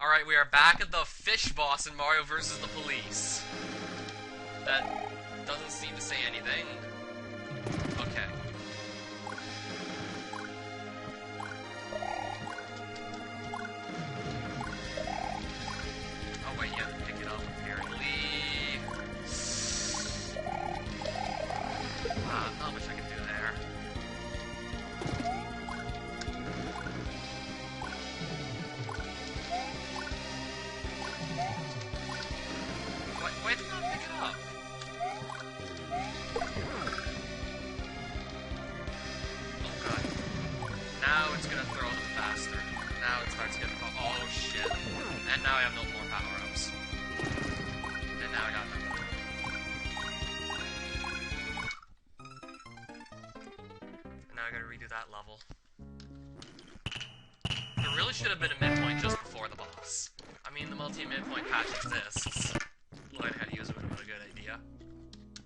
Alright, we are back at the fish boss in Mario vs. the Police. That doesn't seem to say anything. Okay. Oh wait, you have to pick it up apparently. Not much I can do there. Why did not pick it up? Oh god. Now it's gonna throw them faster. Now it starts getting... Oh shit. And now I have no more power-ups. And now I got nothing. And now I gotta redo that level. There really should have been a midpoint just before the boss. I mean, the multi-midpoint patch exists. Learning how to use it would have been a good idea.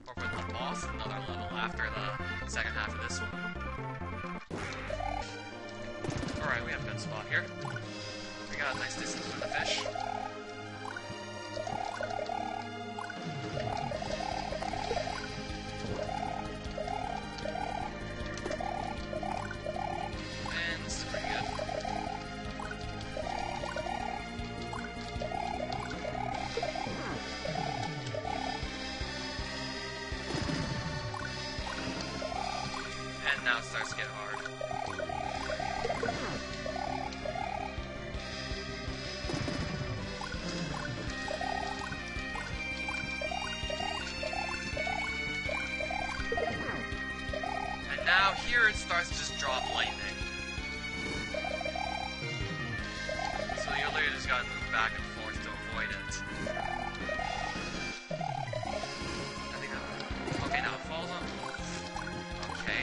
Or for the boss, another level after the second half of this one. Alright, we have a good spot here. We got a nice distance from the fish. And this is pretty good. And now it starts to get hard. And now here it starts to just drop lightning. So you literally just gotta move back and forth to avoid it. I think okay, now it falls on. Okay.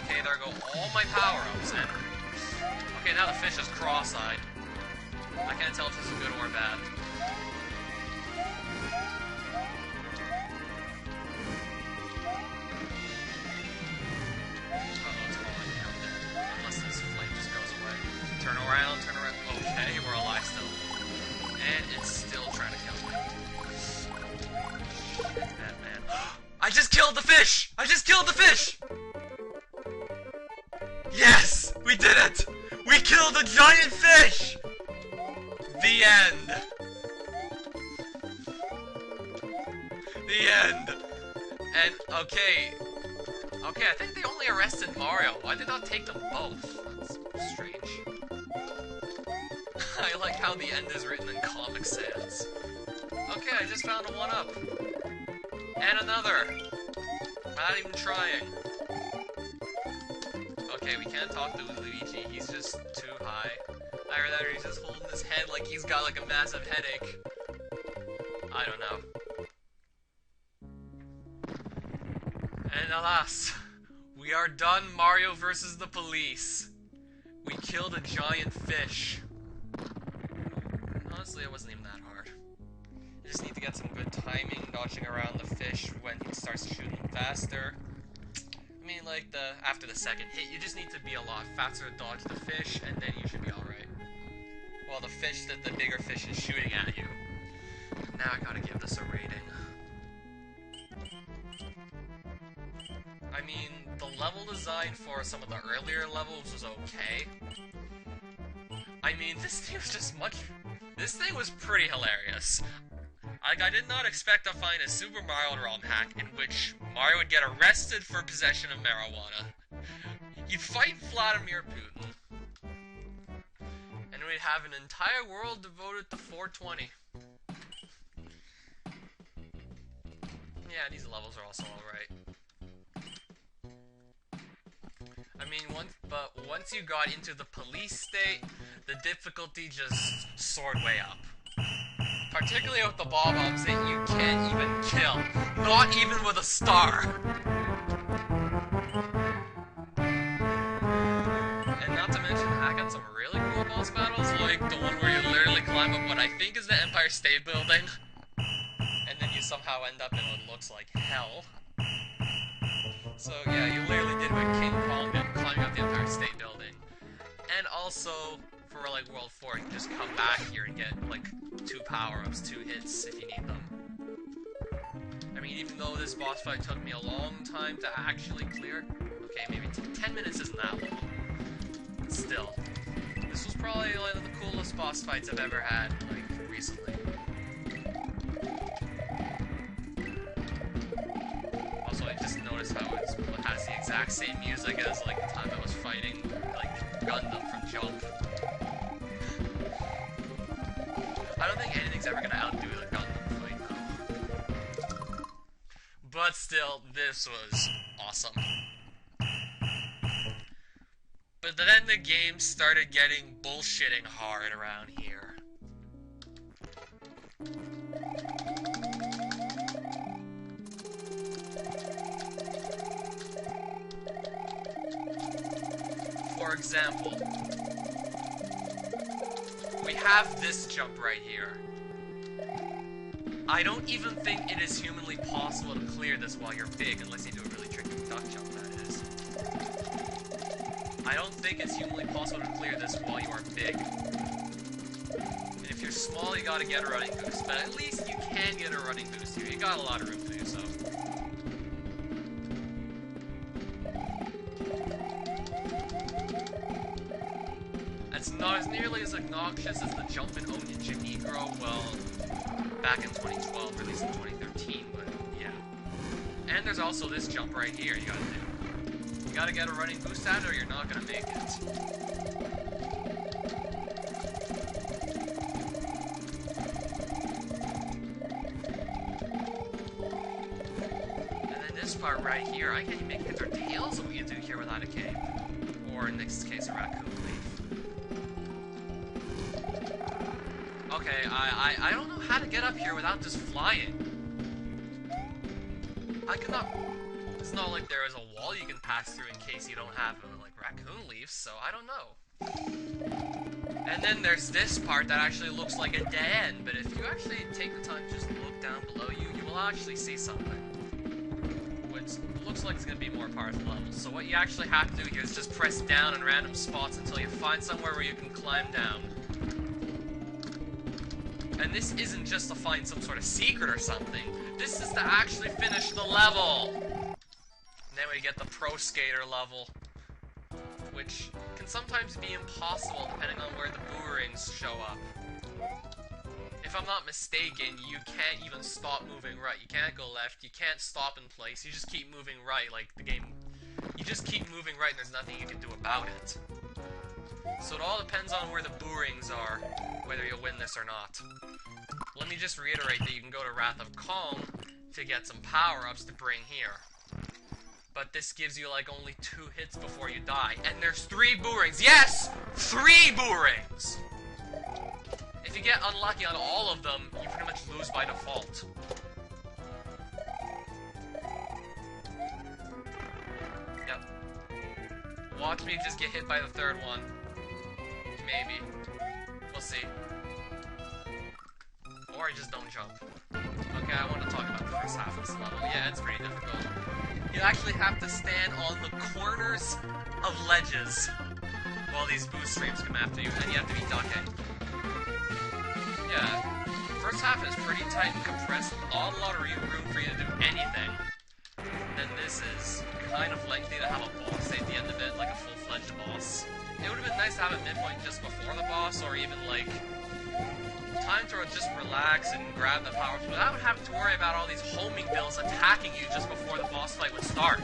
Okay, there go all my power-ups in. Okay, now the fish is cross-eyed. I can't tell if this is good or bad. Uh-oh, it's falling down. Unless this flame just goes away. Turn around, turn around. Okay, we're alive still. And it's still trying to kill me. Shit, that man. I just killed the fish! I just killed the fish! Yes! We did it! We killed a giant fish! The end. The end. And, okay. Okay, I think they only arrested Mario. Why did not take them both? That's strange. I like how the end is written in Comic Sans. Okay, I just found a 1-up. And another. Not even trying. Okay, we can't talk to Luigi, he's just too high. Either that or he's just holding his head like he's got like a massive headache. I don't know. And alas, we are done Mario vs. the Police. We killed a giant fish. Honestly, it wasn't even that hard. You just need to get some good timing, dodging around the fish when he starts shooting faster. I mean, like, after the second hit, you just need to be a lot faster to dodge the fish, and then you should be alright. Well, the fish that the bigger fish is shooting at you. Now I gotta give this a rating. I mean, the level design for some of the earlier levels was okay. I mean, this thing was just this thing was pretty hilarious. Like, I did not expect to find a Super Mario Romhack in which Mario would get arrested for possession of marijuana. He'd fight Vladimir Putin. And we'd have an entire world devoted to 420. Yeah, these levels are also alright. I mean, once you got into the police state, the difficulty just soared way up. Particularly with the bob-ombs that you can't even kill. Not even with a star. And not to mention, I got some really cool boss battles, like the one where you literally climb up what I think is the Empire State Building. And then you somehow end up in what looks like hell. So yeah, you literally did what King Kong did, climbing up the Empire State Building. And also, for like World 4, you can just come back here and get like 2 power-ups, 2 hits if you need them. I mean, even though this boss fight took me a long time to actually clear, okay, maybe 10 minutes isn't that long, but still, this was probably like the coolest boss fights I've ever had, like, recently. Also, I just noticed how it has the exact same music as, like, the time I was fighting, like, Gundam from Jump. I don't think anything's ever gonna outdo the Gundam fight, though. But still, this was awesome. But then the game started getting bullshitting hard around here. For example, we have this jump right here. I don't even think it is humanly possible to clear this while you're big, unless you do a really tricky duck jump, that is. I don't think it's humanly possible to clear this while you are big. And if you're small, you gotta get a running boost, but at least you can get a running boost here. You got a lot of room to do so. It's not as nearly as obnoxious as the jump in Onion Negro, well, back in 2012, released in 2013, but yeah. And there's also this jump right here you gotta do. You gotta get a running boost at it or you're not gonna make it. And then this part right here, I can't even make heads or tails of what you do here without a cape. Or in this case, a raccoon leaf. Okay, I don't know how to get up here without just flying. I cannot... It's not like there is a wall you can pass through in case you don't have, like, raccoon leaves, so I don't know. And then there's this part that actually looks like a dead end, but if you actually take the time to just look down below you, you will actually see something. Which looks like it's going to be more part of the level. So what you actually have to do here is just press down in random spots until you find somewhere where you can climb down. And this isn't just to find some sort of secret or something. This is to actually finish the level. And then we get the Pro Skater level, which can sometimes be impossible depending on where the boomerangs show up. If I'm not mistaken, you can't even stop moving right. You can't go left. You can't stop in place. You just keep moving right, like the game. You just keep moving right and there's nothing you can do about it. So it all depends on where the boomerangs are, whether you'll win this or not. Let me just reiterate that you can go to Wrath of Kong to get some power-ups to bring here. But this gives you like only 2 hits before you die. And there's 3 boomerangs. Yes! 3 boomerangs! If you get unlucky on all of them, you pretty much lose by default. Yep. Watch me just get hit by the 3rd one. Maybe. We'll see. Or I just don't jump. Okay, I want to talk about the first half of this level. Yeah, it's pretty difficult. You actually have to stand on the corners of ledges while these boost streams come after you, and you have to be ducking. Yeah, first half is pretty tight and compressed, not a lot of room for you to do anything. Then this is kind of lengthy to have a boss at the end of it, like a full-fledged boss. It would have been nice to have a midpoint just before the boss, or even like time to just relax and grab the powers without having to worry about all these homing bills attacking you just before the boss fight would start.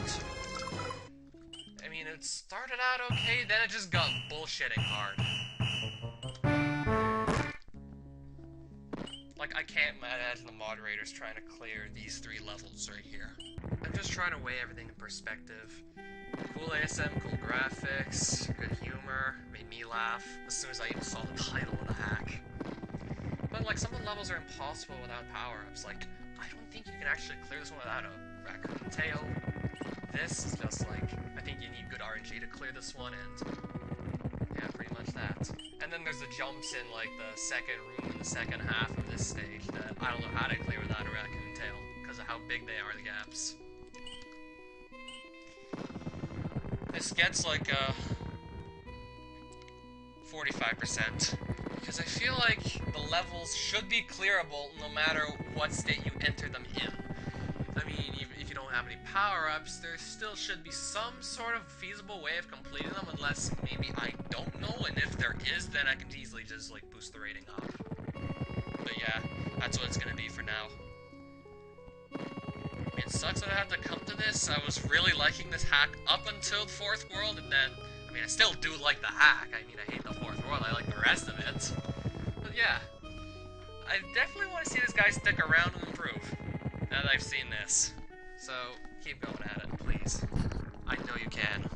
I mean, it started out okay, then it just got bullshitting hard. Like, I can't imagine the moderators trying to clear these 3 levels right here. I'm just trying to weigh everything in perspective. Cool ASM, cool graphics, good humor, made me laugh as soon as I even saw the title of the hack. But, like, some of the levels are impossible without power-ups. Like, I don't think you can actually clear this one without a raccoon tail. This is just, like, I think you need good RNG to clear this one, and yeah, pretty much that. And then there's the jumps in, like, the second room in the second half of this stage that I don't know how to clear without a raccoon tail, because of how big they are, the gaps. This gets, like, 45%. Because I feel like the levels should be clearable no matter what state you enter them in. I mean, even if you don't have any power-ups, there still should be some sort of feasible way of completing them, unless maybe I don't know, and if there is, then I can easily just, like, boost the rating up. But yeah, that's what it's gonna be for now. It sucks that I had to come to this. I was really liking this hack up until the 4th world, and then, I mean, I still do like the hack. I mean, I hate the 4th world, I like the rest of it. But yeah, I definitely want to see this guy stick around and improve, now that I've seen this. So, keep going at it, please. I know you can.